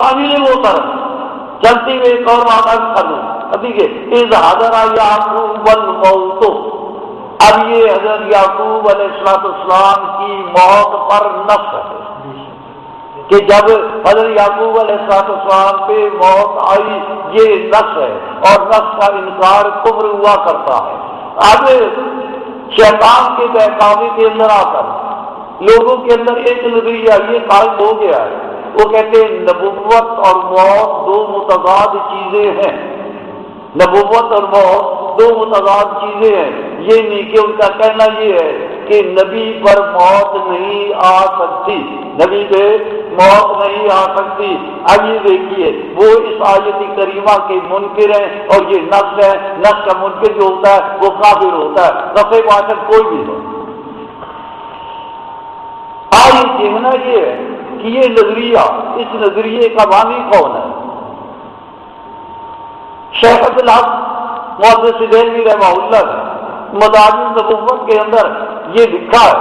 تعویل وہ طرف چلتی ہوئی ایک اور بات کر دوں ابھی کہ اذ حضر یعقوب الموت، اب یہ حضرت یعقوب علیہ السلام کی موت پر نص ہے کہ جب حضرت یعقوب علیہ السلام پہ موت آئی یہ نص ہے، اور نص کا انکار کفر ہوا کرتا ہے۔ اب شیطان کے بہکاوی کے اندر آ کر لوگوں کے اندر ایک نظریہ یہ قائم ہو گیا ہے، وہ کہتے ہیں نبوت اور موت دو متضاد چیزیں ہیں، نبوت اور موت دو متضاد چیزیں ہیں۔ یہ نہیں کہ ان کا کہنا یہ ہے کہ نبی پر موت نہیں آ سکتی، نبی پہ موت نہیں آ سکتی۔ اب یہ دیکھیے وہ اس آیت کریمہ کے منکر ہیں، اور یہ نفس ہے، نفس کا منکر جو ہوتا ہے وہ کافر ہوتا ہے، نفس واحد کوئی بھی ہو۔ آج دیکھنا یہ ہے کہ یہ نظریہ، اس نظریے کا بانی کون ہے؟ شیخ عبدالحق محدث دہلوی رحمہ اللہ نے مدارج النبوت کے اندر یہ لکھا ہے،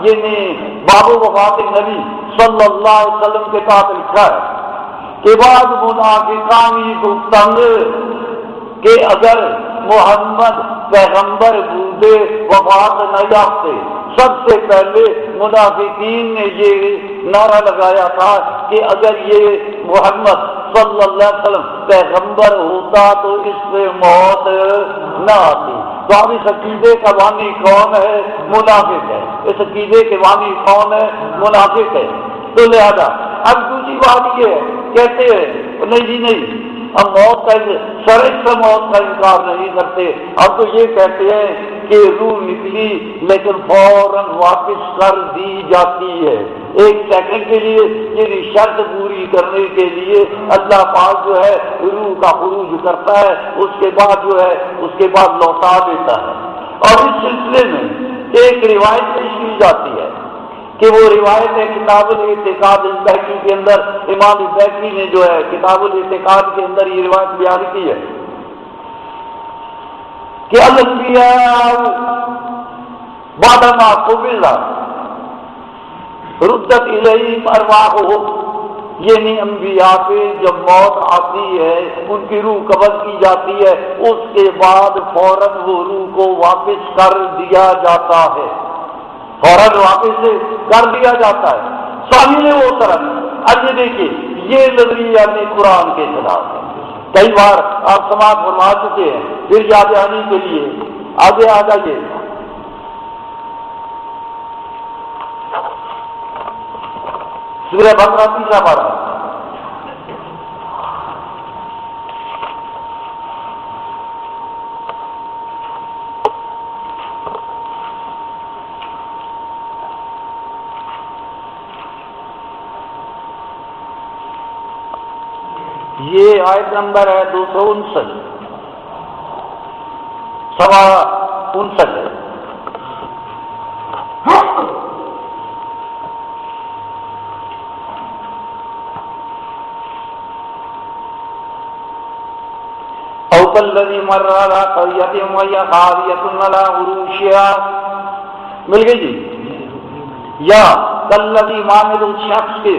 یہ باب وفات نبی صلی اللہ علیہ وسلم کے تحت لکھا ہے کہ بعض منافقانی گفتند کہ اگر محمد پیغمبر بودے وفات نہ یافتے، سب سے پہلے منافقین نے یہ نعرہ لگایا تھا کہ اگر یہ محمد صلی اللہ علیہ وسلم پیغمبر ہوتا تو اس سے موت نہ آتی۔ تو اب اس عقیدے کا بانی کون ہے؟ منافق ہے۔ اس عقیدے کے بانی کون ہے؟ منافق ہے۔ تو لہذا اب دوسری بات یہ ہے، کہتے ہیں نہیں جی نہیں، ہم موت کا شرع سے موت کا انکار نہیں کرتے، ہم تو یہ کہتے ہیں کہ روح نکلی لیکن فوراً واپس کر دی جاتی ہے، ایک سیکنڈ کے لیے یہ شرط پوری کرنے کے لیے اللہ پاک جو ہے روح کا خروج کرتا ہے، اس کے بعد لوٹا دیتا ہے۔ اور اس سلسلے میں ایک روایت پیش کی جاتی ہے کہ وہ روایت ہے کتاب الاعتقاد البیہقی کے اندر، امام البیہقی نے جو ہے کتاب الاعتقاد کے اندر یہ روایت بیان کی ہے کہ الانبیاء بعد ما قبض ردت الیہم ارواحہم، یعنی انبیاء پہ جب موت آتی ہے ان کی روح قبض کی جاتی ہے، اس کے بعد فوراً وہ روح کو واپس کر دیا جاتا ہے، فوراً واپس کر دیا جاتا ہے۔ سامنے وہ طرف اب یہ دیکھیے یہ نظریہ بھی قرآن کے خلاف ہے، کئی بار آپ سماعت فرما چکے ہیں، پھر یاد آنے کے لیے آگے آ جائیے۔ سورہ بقرہ 3 پارہ، یہ آیت نمبر ہے 259، سوا 59 ہے۔ او کالذی مر علی قریۃ وہی خاویۃ علی عروشہا، مل گئی جی، یا کالذی مانند اس شخص کے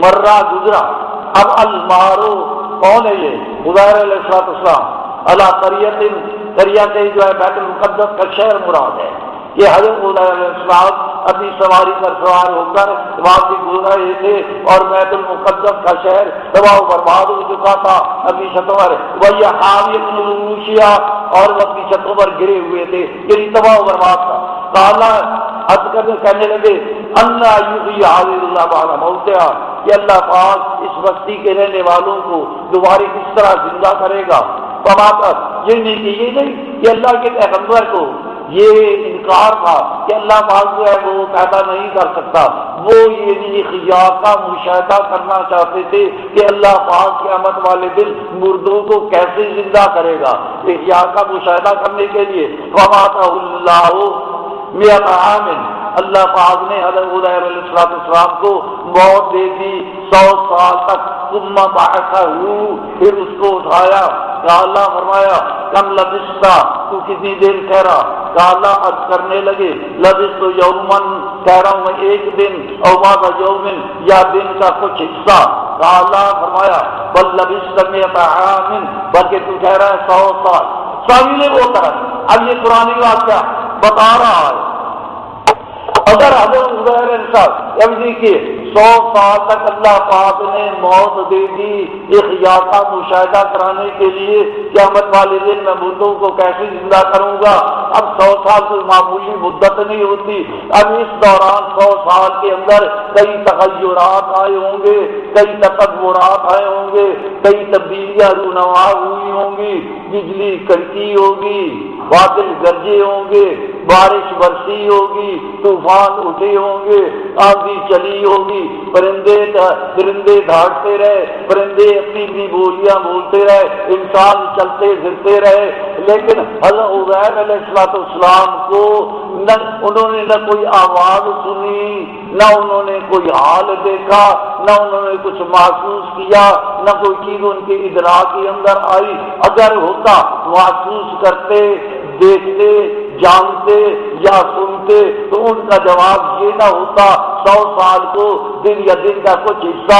مرہ گزرا۔ اب المارو کون ہے؟ یہ خضیر علیہ السلام، اللہ قریہ سے جو ہے بیت المقدس کا شہر مراد ہے۔ یہ حضرت خضیر علیہ السلام اپنی سواری پر سوار ہو کر وہاں سے گزر رہے تھے اور بیت المقدس کا شہر تباہ و برباد ہو چکا تھا اپنی چھتوں پر، وہی حاویۃ علی عروشہا، اور وہ اپنی چھتوں پر گرے ہوئے تھے، یعنی تباہ و برباد تھا۔ کالا حد کر کہنے لگے انا یحیی هذه اللہ بعد موتہا، کہ اللہ پاک اس بستی کے رہنے والوں کو دوبارہ کس طرح زندہ کرے گا۔ یہ نہیں کہ اللہ کے پیغمبر کو یہ انکار تھا کہ اللہ پاک جو ہے وہ پیدا نہیں کر سکتا، وہ یہ احیاء کا مشاہدہ کرنا چاہتے تھے کہ اللہ پاک قیامت والے دن مردوں کو کیسے زندہ کرے گا، احیاء کا مشاہدہ کرنے کے لیے فَمَاتَهُ اللَّهُ مِئَةَ عَامٍ، اللہ پاک نے حضرت خضیر علیہ السلام کو موت دے دی 100 سال تک، ثم بعثہ، پھر اس کو اٹھایا۔ کہا اللہ فرمایا کم لبثتا، تو کتنی دیر ٹھہرا؟ کہا اللہ عرض کرنے لگے لبثت یومن، ٹھہرا ہوں ایک دن، او بعض یومن، یا دن کا کچھ حصہ۔ کہا فرمایا بل لبثت مئۃ عام، بلکہ تو کہہ رہا ہے 100 سال. تعویل وہ طرف اب یہ قرآنی واقعہ بتا رہا ہے. اگر حضرت عزیر صاحب اب دیکھیے 100 سال تک اللہ پاک نے موت دے دی احیا کا مشاہدہ کرانے کے لیے قیامت والے دن میں مردوں کو کیسے زندہ کروں گا. اب 100 سال کوئی معمولی مدت نہیں ہوتی. اب اس دوران 100 سال کے اندر کئی تغیرات آئے ہوں گے، کئی تطورات آئے ہوں گے، کئی تبدیلیاں رونما ہوئی ہوں گی، بجلی کڑکی ہوگی، بادل گرجے ہوں گے، بارش برسی ہوگی، طوفان اٹھے ہوں گے، آندھی چلی ہوگی، پرندے دھاڑتے رہے، پرندے اپنی اپنی بولیاں بولتے رہے، انسان چلتے پھرتے رہے. لیکن حضرت عزیر علیہ السلام کو نہ انہوں نے نہ کوئی آواز سنی، نہ انہوں نے کوئی حال دیکھا، نہ انہوں نے کچھ محسوس کیا، نہ کوئی چیز ان کے ادراک کے اندر آئی. اگر ہوتا محسوس کرتے، دیکھتے، جانتے یا سنتے تو ان کا جواب یہ نہ ہوتا 100 سال کو دن یا دن کا کچھ حصہ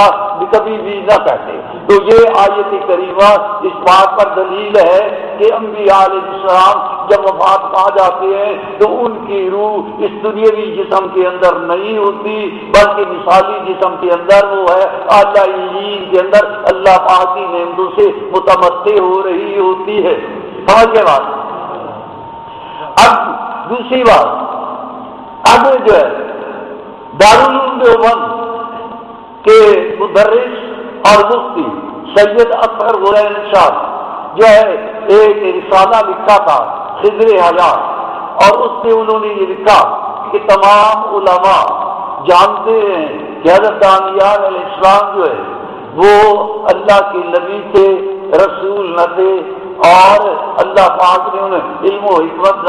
کبھی بھی نہ کہتے. تو یہ آیت کریمہ اس بات پر دلیل ہے کہ انبیاء علیہ السلام جب وفات پا جاتے ہیں تو ان کی روح اس دنیاوی جسم کے اندر نہیں ہوتی، بلکہ مثالی جسم کے اندر وہ ہے اعلیٰ علین کے اندر اللہ پاک کی نعمتوں سے متمتع ہو رہی ہوتی ہے. سمجھ کے بات. اب دوسری بات، اب جو ہے دارالعلوم دیوبند کے مدرس اور مفتی سید اصغر غلام صاحب جو ہے ایک رسالہ لکھا تھا خضر حیات، اور اس میں انہوں نے یہ لکھا کہ تمام علماء جانتے ہیں کہ حضرت دانیال علیہ السلام جو ہے وہ اللہ کے نبی تھے، رسول نہ تھے، اور اللہ پاک نے انہیں علم و حکمت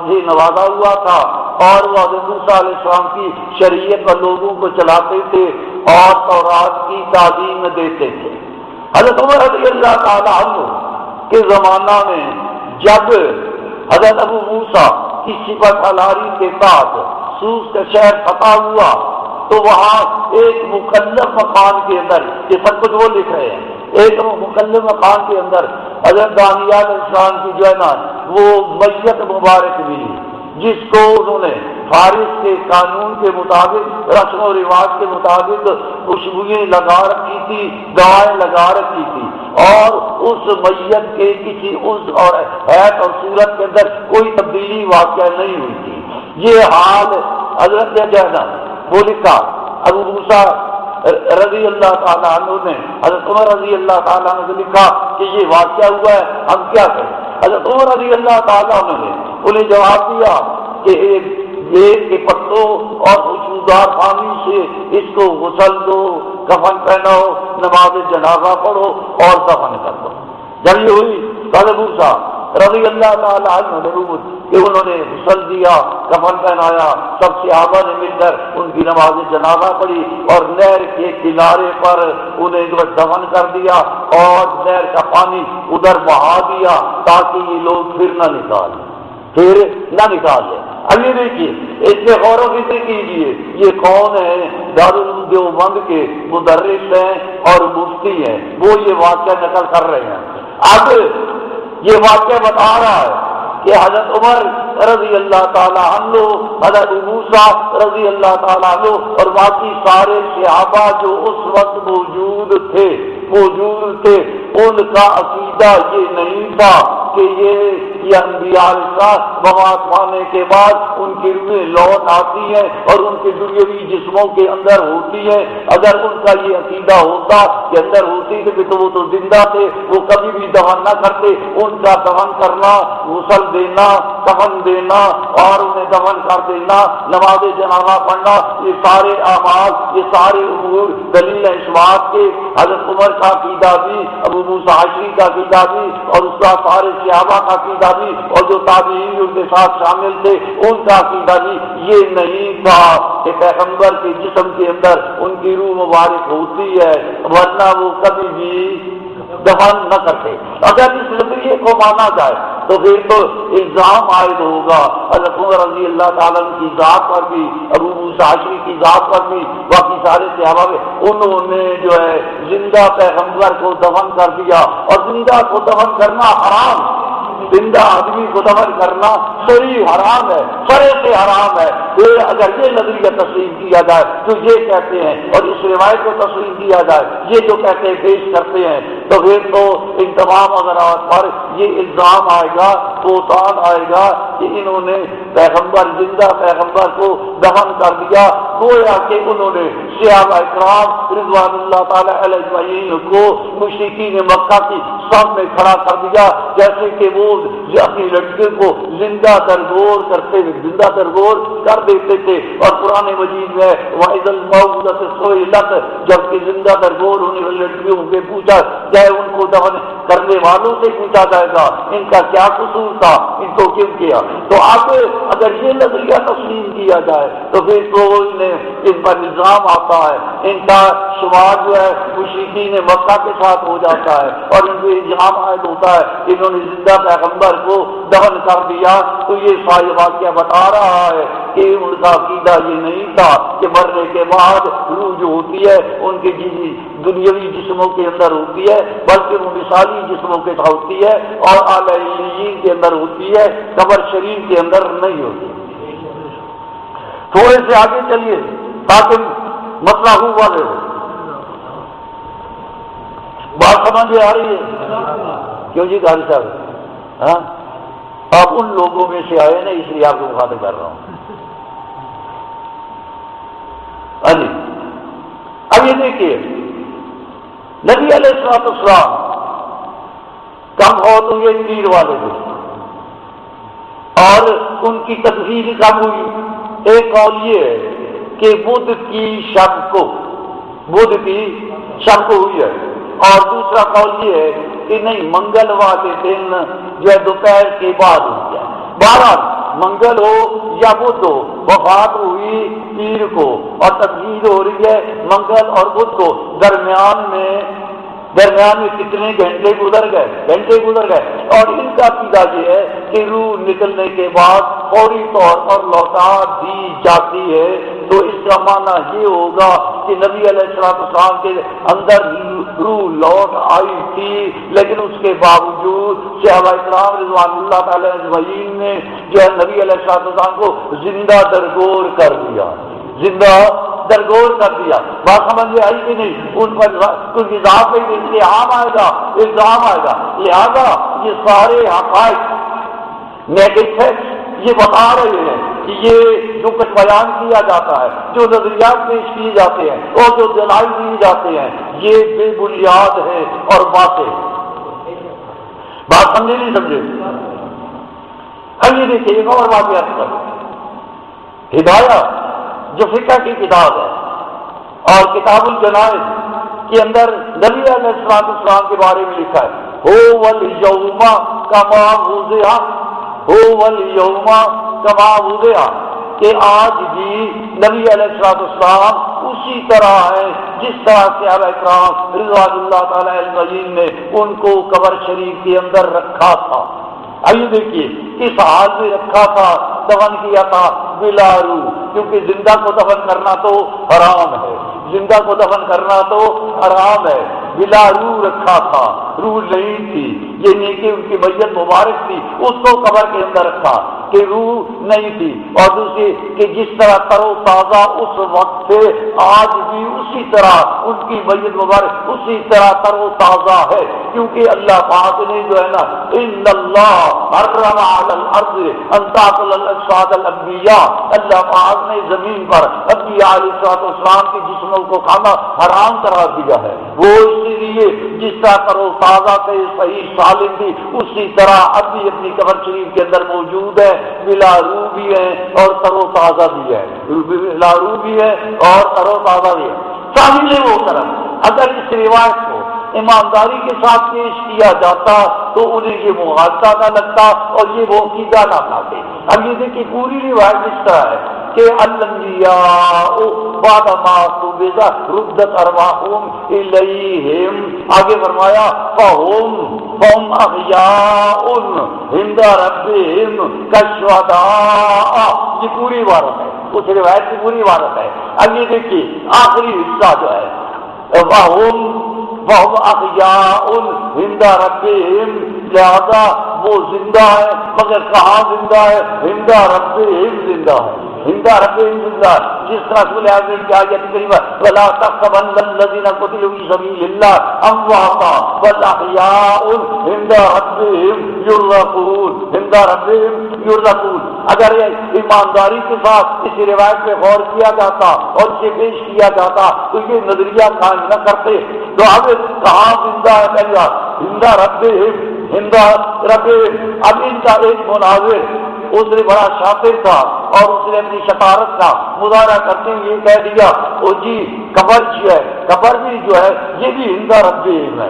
سے نوازا ہوا تھا، اور وہ حضرت موسیٰ علیہ السلام کی شریعت پر لوگوں کو چلاتے تھے اور تورات کی تعلیم دیتے تھے. حضرت عمر رضی اللہ تعالیٰ عنہ کے زمانہ میں جب حضرت ابو موسیٰ کی صفت الاری کے ساتھ سوس کا شہر فتح ہوا تو وہاں ایک مکلف مکان کے اندر، یہ سب کچھ وہ لکھ رہے ہیں، ایک مکلف مکان کے اندر حضرت دانیال علیہ السلام کی جو ہے نا وہ میت مبارک ملی، جس کو انہوں نے فارس کے قانون کے مطابق، رسم و رواج کے مطابق خوشبوئیں لگا رکھی تھی، دوائیں لگا رکھی تھی، اور اس میت کے کسی عضو اور حیث اور صورت کے اندر کوئی تبدیلی واقع نہیں ہوئی تھی. یہ حال حضرت نے جو ہے نا وہ لکھا ابو موسیٰ رضی اللہ تعالیٰ عنہ نے حضرت عمر رضی اللہ تعالیٰ عنہ سے لکھا کہ یہ واقعہ ہوا ہے، ہم کیا کریں. حضرت عمر رضی اللہ تعالیٰ عنہ نے انہیں جواب دیا کہ ایک کے پتوں اور خوشبودار پانی سے اس کو غسل دو، کفن پہناؤ، نماز جنازہ پڑھو اور دفن کر دو. جب یہ ہوئی حضرت موسیٰ رضی اللہ تعالیٰ عنہ نے کہ انہوں نے غسل دیا، کفن پہنایا، سب صحابہ نے مل کر ان کی نماز جنازہ پڑھی اور نہر کے کنارے پر انہیں دفن کر دیا اور نہر کا پانی ادھر بہا دیا تاکہ یہ لوگ پھر نہ نکالیں. اب یہ دیکھیے اس میں غور و فکر کیجیے، یہ کون ہے؟ دارالعلوم دیوبند کے مدرس ہیں اور مفتی ہیں، وہ یہ واقعہ نقل کر رہے ہیں. اب یہ واقعہ بتا رہا ہے کہ حضرت عمر رضی اللہ تعالیٰ عنہ، حضرت موسیٰ رضی اللہ تعالیٰ عنہ اور باقی سارے صحابہ جو اس وقت موجود تھے ان کا عقیدہ یہ نہیں تھا کہ یہ انبیاء وفات پانے کے بعد ان کی روحیں لوٹ آتی ہیں اور ان کے دنیاوی جسموں کے اندر ہوتی ہیں. اگر ان کا یہ عقیدہ ہوتا کہ اندر ہوتی تھی تو وہ تو زندہ تھے، وہ کبھی بھی دفن نہ کرتے. ان کا دفن کرنا، غسل دینا، کفن دینا اور انہیں دفن کر دینا، نماز جنازہ پڑھنا، یہ سارے اعمال، یہ سارے امور دلیل اس بات کے حضرت عمر کا عقیدہ بھی، ابو موسیٰ اشعری کا عقیدہ بھی اور اس کا سارے صحابہ کا عقیدہ بھی اور جو تابعین ان کے ساتھ شامل تھے ان کا عقیدہ بھی یہ نہیں تھا کہ پیغمبر کے جسم کے اندر ان کی روح مبارک ہوتی ہے، ورنہ وہ کبھی بھی دفن نہ کرتے. اگر اس نظریے کو مانا جائے تو پھر تو الزام عائد ہوگا حضرت عمر رضی اللہ تعالیٰ کی ذات پر بھی، ابو موسیٰ عشری کی ذات پر بھی باقی سارے صحابہ میں انہوں نے جو ہے زندہ پیغمبر کو دفن کر دیا، اور زندہ کو دفن کرنا حرام، زندہ آدمی کو دفن کرنا صحیح حرام ہے، فرے سے حرام ہے۔ پھر اگر یہ نظریہ تسلیم کیا جائے تو یہ کہتے ہیں، اور اس روایت کو تسلیم کیا جائے یہ جو کہتے ہیں پیش کرتے ہیں، تو پھر تو ان تمام اغراض پر یہ الزام آئے گا، بہتان آئے گا کہ انہوں نے پیغمبر زندہ پیغمبر کو دفن کر دیا، گویا کہ انہوں نے صحابہ اکرام رضوان اللہ تعالی علیہ اجمعین کو مشرکین مکہ کی صف میں کھڑا کر دیا، جیسے کہ وہ اپنی لڑکیوں کو زندہ درگور کرتے ہوئے زندہ درگور کر دیتے تھے۔ اور قرآن مجید میں وَإِذَا الْمَوْءُودَةُ سُئِلَتْ، جبکہ زندہ درگور ہونے والی لڑکیوں سے پوچھا جائے، ان کو دفن کرنے والوں سے پوچھا جائے گا ان کا کیا قصور تھا، ان کو کیوں کیا۔ تو اب اگر یہ نظریہ تسلیم کیا جائے تو پھر تو ان پر الزام آتا ہے، ان کا شمار جو ہے مشرکین مکہ کے ساتھ ہو جاتا ہے، اور ان کو الزام عائد ہوتا ہے انہوں نے زندہ پیغمبر کو دفن کر دیا۔ تو یہ سارا واقعہ بتا رہا ہے کہ ان کا عقیدہ یہ نہیں تھا کہ مرنے کے بعد روح جو ہوتی ہے ان کے دنیاوی جسموں کے اندر ہوتی ہے، بلکہ وہ مثالی جسموں کے ساتھ ہوتی ہے، اور اعلی علیین کے اندر ہوتی ہے، قبر شریف کے اندر نہیں ہوتی۔ تھوڑے سے آگے چلیے تاکہ مسئلہ ہوا لے بات سمجھ آ رہی ہے؟ کیوں جی قاری صاحب؟ ہاں آپ ان لوگوں میں سے آئے نا، اس لیے آپ کو مخاطب کر رہا ہوں۔ ہاں جی، اب یہ دیکھیے نبی علیہ السلام کم ہو تو یہ تیر والے تھے، اور ان کی تکفیر کم ہوئی۔ ایک قول یہ ہے کہ بدھ کی شب کو ہوئی ہے، اور دوسرا قول یہ ہے کہ نہیں، منگلوار کے دن جو ہے دوپہر کے بعد ہوئی ہے۔ بہرحال منگل ہو یا بدھ ہو، وفات ہوئی پیر کو اور تقریر ہو رہی ہے منگل اور بدھ کو، درمیان میں کتنے گھنٹے گزر گئے، اور ان کا عقیدہ یہ ہے کہ روح نکلنے کے بعد فوری طور پر لوٹا دی جاتی ہے۔ تو اس کا معنی یہ ہوگا کہ نبی علیہ السلام کے اندر روح لوٹ آئی تھی، لیکن اس کے باوجود صحابہ اکرام رضوان اللہ تعالی اجمعین نے جو ہے نبی علیہ السلام کو زندہ درگور کر دیا۔ بات سمجھ آئی کہ نہیں؟ ان پر کچھ ذات پہ الزام آئے گا، لہذا یہ سارے حقائق نیگیٹو فیکٹس یہ بتا رہے ہیں کہ یہ جو کچھ بیان کیا جاتا ہے، جو نظریات پیش کیے جاتے ہیں اور جو دلائل دیے جاتے ہیں، یہ بے بنیاد ہے اور باطل۔ بات سمجھے نہیں سمجھے؟ یہ دیکھیے ایک اور بات یاد کرو، ہدایت جو فقہ کی کتاب ہے اور کتاب الجنائز کے اندر نبی علیہ السلام کے بارے میں لکھا ہے، هو اليوم كما وضع، کہ آج بھی نبی علیہ السلام اسی طرح ہے جس طرح صحابہ اکرام رضوان اللہ تعالی اجمعین نے ان کو قبر شریف کے اندر رکھا تھا۔ آئیے دیکھیے کس حال میں رکھا تھا، دفن کیا تھا بلا روح، کیونکہ زندہ کو دفن کرنا تو حرام ہے، بلا روح رکھا تھا، روح نہیں تھی، یہ نہیں کہ ان کی میت مبارک تھی اس کو قبر کے اندر رکھا کہ روح نہیں تھی، اور دوسری کہ جس طرح تر و تازہ اس وقت تھے آج بھی اسی طرح ان کی میت مبارک اسی طرح تر و تازہ ہے، کیونکہ اللہ پاک نے جو ہے نا ان اللہ حرم علی الارض ان تاکل الاجساد الانبیاء، اللہ پاک نے زمین پر انبیاء علیہ السلام کے جسموں کو کھانا حرام کرا دیا ہے۔ وہ اسی لیے جس طرح تر و تازہ تھے، صحیح سالم تھی، اسی طرح اب بھی اپنی قبر شریف کے اندر موجود ہے، بلا روح بھی ہے اور تر و تازہ بھی ہے، بلا روح بھی ہے اور تر و تازہ بھی ہے۔ سامنے وہ طرف اگر اس روایت کو ایمانداری کے ساتھ پیش کیا جاتا تو انہیں یہ مغالطہ نہ لگتا اور یہ وہ عقیدہ نہ لاتے۔ اب یہ دیکھیے پوری روایت اس طرح ہے کہ الانبیاء بعد ما قبض ردت ارواحهم الیہم، آگے فرمایا فہم احیاء عند ربہم کالشہداء، یہ پوری عبارت ہے۔ اس روایت کی پوری عبارت ہے۔ اب یہ دیکھیے آخری حصہ جو ہے وَهُمْ أَحْيَاءٌ عِنْدَ رَبِّهِمْ، لہذا وہ زندہ ہے، مگر کہاں زندہ ہے؟ عند ربهم زندہ ہے، عند ربهم زندہ ہے۔ جس طرح رسول اعظم کی آیت کریمہ وَلَا تَحْسَبَنَّ الَّذِينَ قُتِلُوا فِي سَبِيلِ اللَّهِ أَمْوَاتًا بَلْ أَحْيَاءٌ عِنْدَ رَبِّهِمْ يُرْزَقُونَ، عِنْدَ رَبِّهِمْ يُرْزَقُونَ۔ اگر ایمانداری کے ساتھ اس روایت پہ غور کیا جاتا اور اسے پیش کیا جاتا تو یہ نظریہ قائم نہ کرتے۔ تو اب کہاں زندہ ہے؟ پہلا عند ربهم، عند ربهم۔ اب ان کا ایک مناظر اس نے بڑا شاطر تھا اور اس نے اپنی شطارت کا مظاہرہ کرتے ہوئے یہ کہہ دیا او جی قبر جو ہے، قبر بھی جو ہے یہ بھی عند ربهم ہے،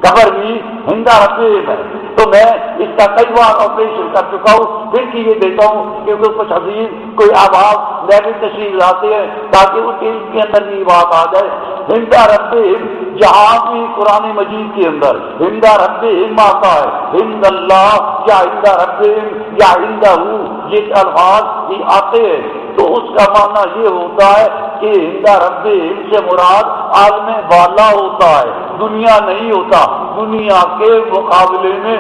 قبر بھی عند ربهم ہے۔ تو میں اس کا کئی بار آپریشن کر چکا ہوں، پھر کی یہ دیتا ہوں کیونکہ کچھ حدیث کوئی آواز لیبل تشریف لاتے ہیں تاکہ ان کے اندر بھی بات آ جائے۔ عند ربهم جہاں بھی قرآن مجید کے اندر عند ربهم آتا ہے، عند اللہ یا عند ربهم یا عندہ یہ الفاظ ہی آتے ہیں تو اس کا معنی یہ ہوتا ہے کہ عند ربهم سے مراد عالم بالا ہوتا ہے، دنیا نہیں ہوتا۔ دنیا کے مقابلے میں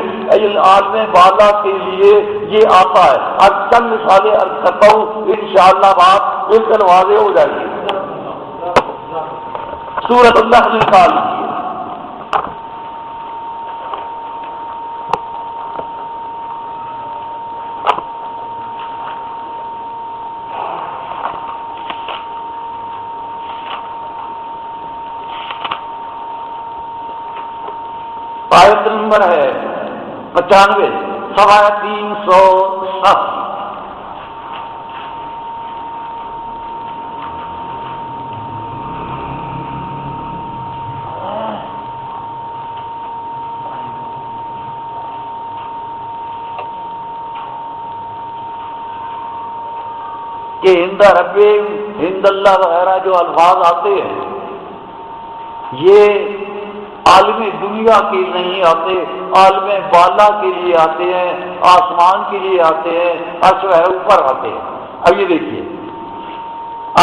عالم بالا کے لیے یہ آتا ہے۔ اب چند مثالیں عرض کرتا ہوں، انشاءاللہ بات بالکل واضح ہو جائے گی۔ سورۃ النحل نکال لیجیے۔ آیت نمبر ہے 95 سوائے 307۔ کہ عند ربهم عند اللہ وغیرہ جو الفاظ آتے ہیں یہ عالم دنیا کے نہیں آتے، عالم بالا کے لیے آتے ہیں، آسمان کے لیے آتے ہیں، عرش ہے اوپر آتے ہیں۔ اب یہ دیکھیے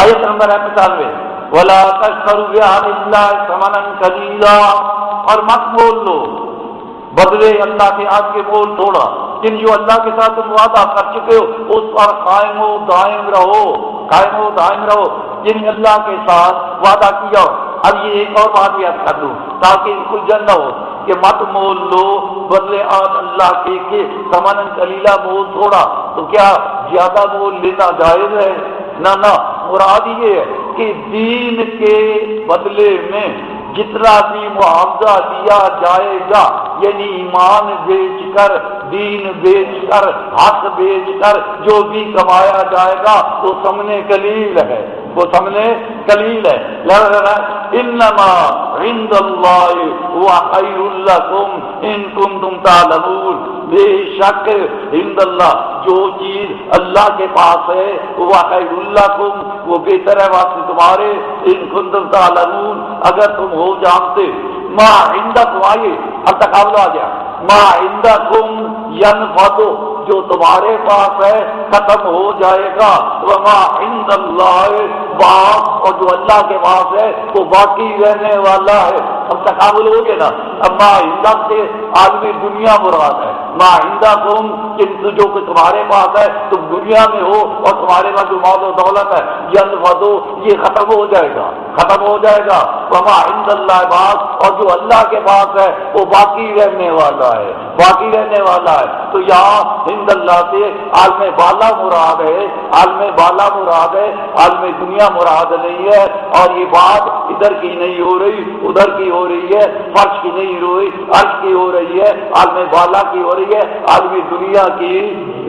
آیت نمبر ہے 95 وَلَا تَشْتَرُوا بِآيَاتِ اللَّهِ ثَمَنًا قَلِيلًا، اور مت بول لو بدلے اللہ کے آج کے بول تھوڑا، جن جو اللہ کے ساتھ تم وعدہ کر چکے ہو اس پر قائم و دائم رہو، قائم و دائم رہو، جن اللہ کے ساتھ وعدہ کیا ہو۔ اب یہ ایک اور بات یاد کر لوں تاکہ الجھن نہ ہو کہ مت مول لو بدلے آج اللہ کے ثمن قلیلا مول تھوڑا، تو کیا زیادہ مول لینا جائز ہے؟ نہ نہ، مراد یہ ہے کہ دین کے بدلے میں جتنا بھی معاوضہ دیا جائے گا، یعنی ایمان بیچ کر، دین بیچ کر، حق بیچ کر جو بھی کمایا جائے گا وہ ثمن قلیل ہے، وہ ثمن قلیل ہے۔ انما عند اللہ هو خیر لکم ان کنتم تعلمون، بے شک عند اللہ جو چیز اللہ کے پاس ہے وہ خیر لکم وہ بہتر ہے واسطے تمہارے، ان کنتم تعلمون اگر تم ہو جانتے۔ ما عندکم، آئیے اب تقابل آ گیا، ما عندکم ینفد جو تمہارے پاس ہے ختم ہو جائے گا، وما عند اللہ باق اور جو اللہ کے پاس ہے وہ باقی رہنے والا ہے۔ اب تقابل ہو گیا نا۔ اب ما عندک سے عالمی دنیا مراد ہے، ما عندکم جو کہ تمہارے پاس ہے تم دنیا میں ہو اور تمہارے پاس جو مال و دولت ہے ینفد یہ ختم ہو جائے گا، ختم ہو جائے گا، وما عند اللہ باق اور جو اللہ کے پاس ہے وہ باقی رہنے والا ہے، باقی رہنے والا ہے۔ تو یہاں عند اللہ سے عالم بالا مراد ہے، عالم بالا مراد ہے، عالم دنیا مراد نہیں ہے۔ اور یہ بات ادھر کی نہیں ہو رہی ادھر کی ہو رہی ہے، فرش کی نہیں ہو رہی عرش کی ہو رہی ہے، عالم بالا کی ہو رہی ہے، عالم دنیا کی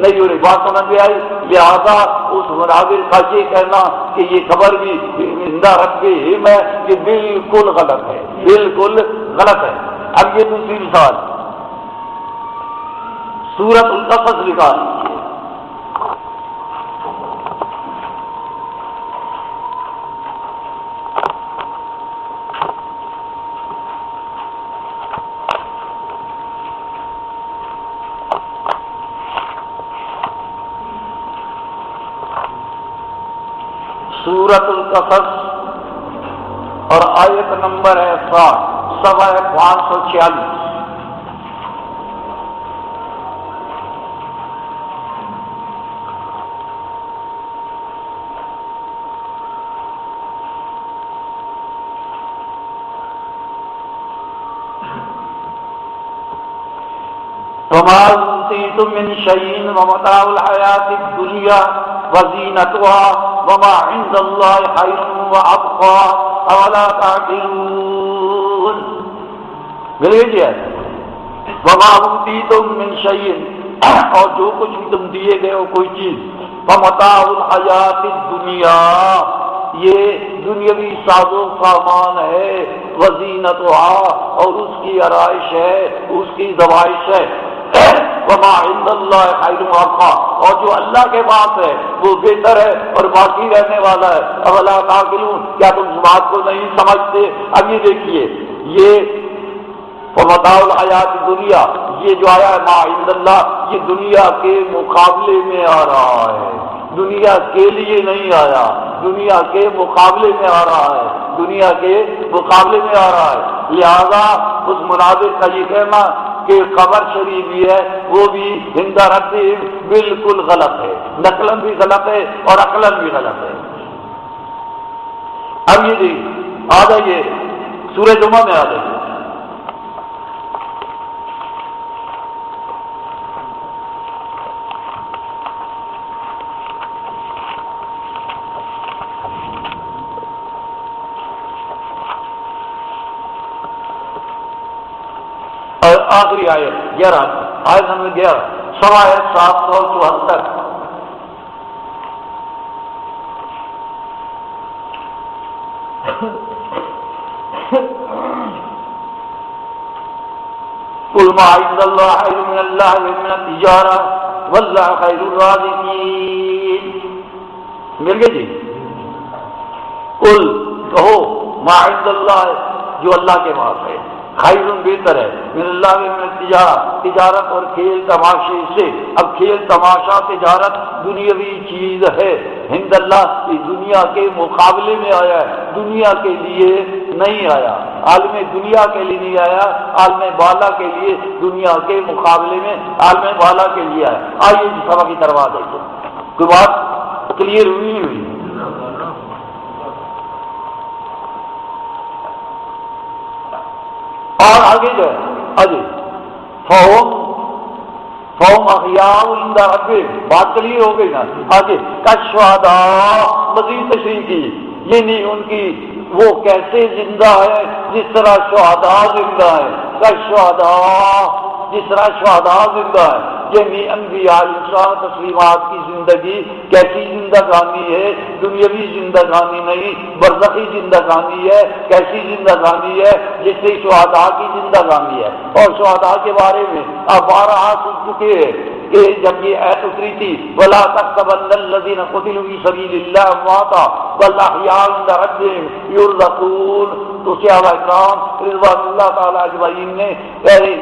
نہیں ہو رہی۔ بات سمجھ میں آئی؟ لہذا اس مناظر کا یہ کہنا کہ یہ خبر بھی زندہ ربهم ہے یہ بالکل غلط ہے، بالکل غلط ہے۔ اب یہ دوسری مثال سورۃ القصص نکال لیجیے۔ سورۃ القصص اور آیت نمبر ہے 60، صفحہ 546۔ وما أوتيتم من شيء ومتاع الحياة الدنيا وزينتها وما عند الله خير وأبقى أولا تعقلون۔ مل گئی ہے وما أوتيتم من شيء، اور جو کچھ بھی تم دیے گئے ہو کوئی چیز، ومتاع الحیات الدنیا، یہ دنیاوی ساز و سامان ہے، وزینتها، اور اس کی آرائش ہے، اس کی زوائش ہے، وما عند اللہ خیر وابقیٰ، اور جو اللہ کے پاس ہے وہ بہتر ہے اور باقی رہنے والا ہے۔ اولا تعقلون، کیا تم اس بات کو نہیں سمجھتے؟ اب یہ دیکھیے، یہ ومتاع الحیات دنیا، یہ جو آیا ہے ما عند اللہ، یہ دنیا کے مقابلے میں آ رہا ہے، دنیا کے لیے نہیں آیا، دنیا کے مقابلے میں آ رہا ہے، دنیا کے مقابلے میں آ رہا ہے۔ لہذا اس مناظر کا یہ کہنا کہ قبر شریف بھی ہے وہ بھی ہندہ رتی بالکل غلط ہے، نقلاً بھی غلط ہے اور عقلاً بھی غلط ہے۔ اب یہ جی آ جائیے سورہ جمعہ میں آ جائیے، آخری آیت 11، آیت نمبر 11، سوا ہے 774۔ قل ما عند اللہ خیر من اللہ ومن التجارہ واللہ خیر الرازقین۔ مل گئے جی؟ قل کہو ما عند اللہ، جو اللہ کے پاس ہے، خیر بہتر ہے، من اللہ من التجارہ، تجارت اور کھیل تماشے سے۔ اب کھیل تماشا تجارت دنیاوی چیز ہے، ہند اللہ یہ دنیا کے مقابلے میں آیا ہے، دنیا کے لیے نہیں آیا، عالم دنیا کے لیے نہیں آیا، عالم بالا کے لیے، دنیا کے مقابلے میں عالم بالا کے لیے آیا۔ آئیے جی سبق کی طرف آ جائیے، کوئی بات کلیئر ہوئی نہیں ہوئی؟ اور آگے جو ہے آگے فہم احیاء عند ربہم، بات کلیئر ہو گئی نا؟ آگے کالشہداء، مزید تشریح کی، یہ نہیں ان کی وہ کیسے زندہ ہے جس طرح شہداء زندہ ہے، کالشہداء جس طرح شہداء زندہ ہے، یعنی انبیاء علیہ تسلیمات کی زندگی کیسی زندگانی ہے، دنیاوی زندگانی نہیں، برزخی زندگانی ہے، کیسی زندگانی ہے جس سے شہداء کی زندگانی ہے۔ اور شہداء کے بارے میں اب 12 سن چکے ہیں کہ جب یہ آیت اتری تھی وَلَا تَحْسَبَنَّ الَّذِينَ قُتِلُوا فِي سَبِيلِ اللَّهِ أَمْوَاتًا بَلْ أَحْيَاءٌ عِندَ رَبِّهِمْ يُرْزَقُونَ۔ تو صحابہ کرام رضوان اللہ تعالیٰ اجمعین نے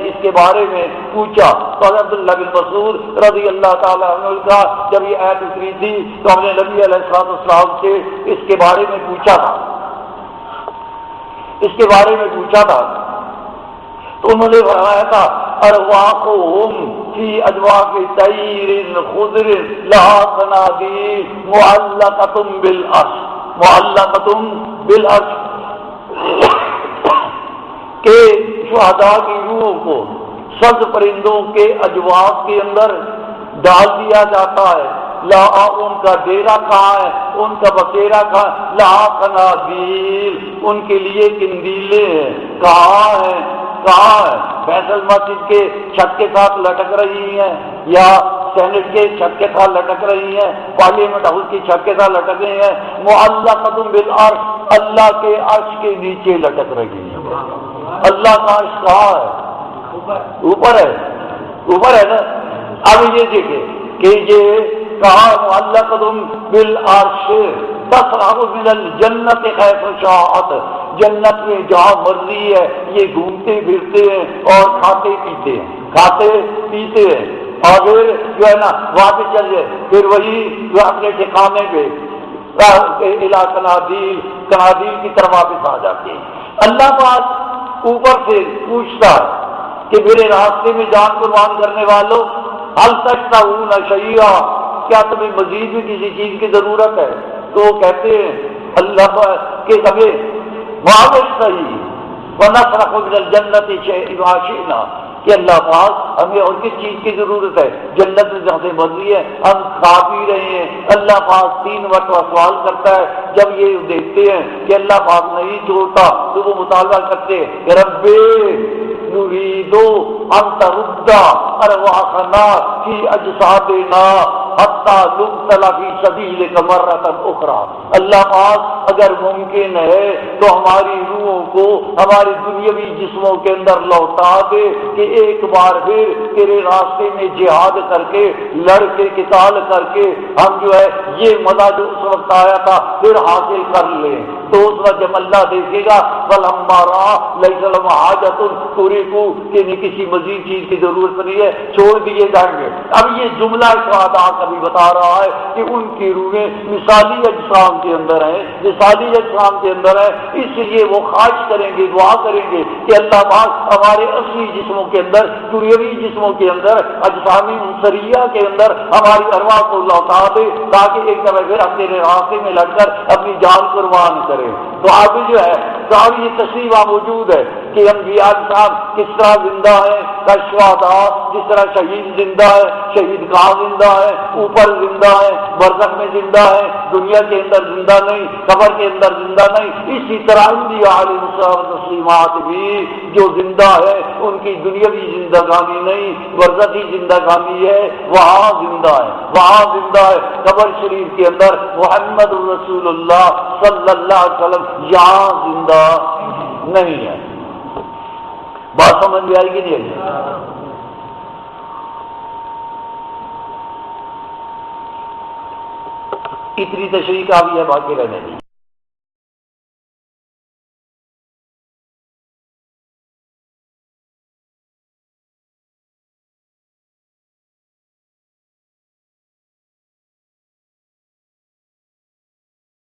اس کے بارے میں پوچھا تو حضرت عبداللہ بن مسعود رضی اللہ تعالیٰ عنہ کا جب یہ آیت اتری تھی تو ہم نے نبی علیہ السلام سے اس کے بارے میں پوچھا تھا، اس کے بارے میں پوچھا تھا تو انہوں نے فرمایا تھا ارواحهم فی اجواف طیر خضر لها صنادیل معلقۃ بالعرش، معلقۃ بالعرش، کہ شہداء کی روحوں کو سبز پرندوں کے اجواف کے اندر ڈال دیا جاتا ہے۔ لا ان کا ڈیرا کہاں ہے، ان کا بسیرا کہاں، لا قنادیل ان کے لیے قندیلیں ہیں، کہاں ہیں کہاں ہے؟ فیصل مسجد کے چھت کے ساتھ لٹک رہی ہیں یا سینٹ کے چھت کے ساتھ لٹک رہی ہیں، پارلیمنٹ ہاؤس کی چھت کے ساتھ لٹک رہی ہیں، معلقۃ بالعرش اللہ کے عرش کے نیچے لٹک رہی ہیں۔ اللہ کا عرش کہاں ہے؟ اوپر ہے، اوپر ہے نا۔ اب یہ دیکھیں کہ یہ کہاں معلقۃ بالعرش تصرف من الجنت حیث شاءت، جنت میں جہاں مرضی ہے یہ گھومتے پھرتے ہیں اور کھاتے پیتے ہیں، کھاتے پیتے ہیں، اور پھر جو ہے نا وہاں پہ چل جائے پھر وہی جو اپنے ٹھکانے پہ الى قنادیل، قنادیل کی طرف واپس آ جاتے ہیں۔ اللہ پاک اوپر سے پوچھتا ہے کہ میرے راستے میں جان قربان کرنے والوں، هل تشتهون شیئا، کیا تمہیں مزید بھی کسی چیز کی ضرورت ہے؟ تو وہ کہتے ہیں اللہ کہ ہمیں معاوض صحیح ونصرف من الجنت شیئا شئنا، کہ اللہ پاک ہمیں اور کس چیز کی ضرورت ہے؟ جنت میں جہاں سے مرضی ہے ہم کھا پی رہے ہیں۔ اللہ پاک 3 مرتبہ سوال کرتا ہے، جب یہ دیکھتے ہیں کہ اللہ پاک نہیں چھوڑتا تو وہ مطالبہ کرتے ہیں کہ رب نریدو ان ترد ارواحنا فی اجسادنا حتی نقتل فی سبیلک مرۃ اخری۔ اللہ پاک اگر ممکن ہے تو ہماری روحوں کو ہمارے دنیاوی جسموں کے اندر لوٹا دے کہ ایک بار پھر تیرے راستے میں جہاد کر کے، لڑ کے، قتال کر کے ہم جو ہے یہ مزہ جو اس وقت آیا تھا پھر حاصل کر لیں۔ تو اس وقت جب اللہ دیکھے گا فلما رأى ليس لهم حاجة تركوا، کہ کسی مزید چیز کی ضرورت نہیں ہے، چھوڑ دیے جائیں گے۔ اب یہ جملہ سعادہ کبھی بتا رہا ہے کہ ان کی روحیں مثالی اجسام کے اندر ہیں، مثالی اجسام کے اندر ہے، اس لیے وہ خواہش کریں گے، دعا کریں گے کہ اللہ پاک ہمارے اصلی جسموں کے اندر، دنیاوی جسموں کے اندر، اجسامی منصریہ کے اندر ہماری ارواح کو لوٹا دے تاکہ ایک دفعہ پھر ہم تیرے راستے میں لڑ کر اپنی جان قربان کریں۔ تو آگے جو ہے تو یہ تشریح موجود ہے کہ انبیاء صاحب کس طرح زندہ ہے، شہداء جس طرح شہید زندہ ہے، شہید کہاں زندہ ہے، اوپر زندہ ہے، برزخ میں زندہ ہے، دنیا کے اندر زندہ نہیں، قبر کے اندر زندہ نہیں، اسی طرح انبیاء علیہ السلام تسلیمات بھی جو زندہ ہے ان کی دنیاوی زندگانی نہیں، برزخی زندگانی ہے، وہاں زندہ ہے، وہاں زندہ ہے قبر شریف کے اندر محمد رسول اللہ صلی اللہ علیہ وسلم یہاں زندہ نہیں ہے۔ بات سمجھ میں آئی کہ نہیں؟ اتنی تشریح کا بھی ہے، باقی رہنے دی۔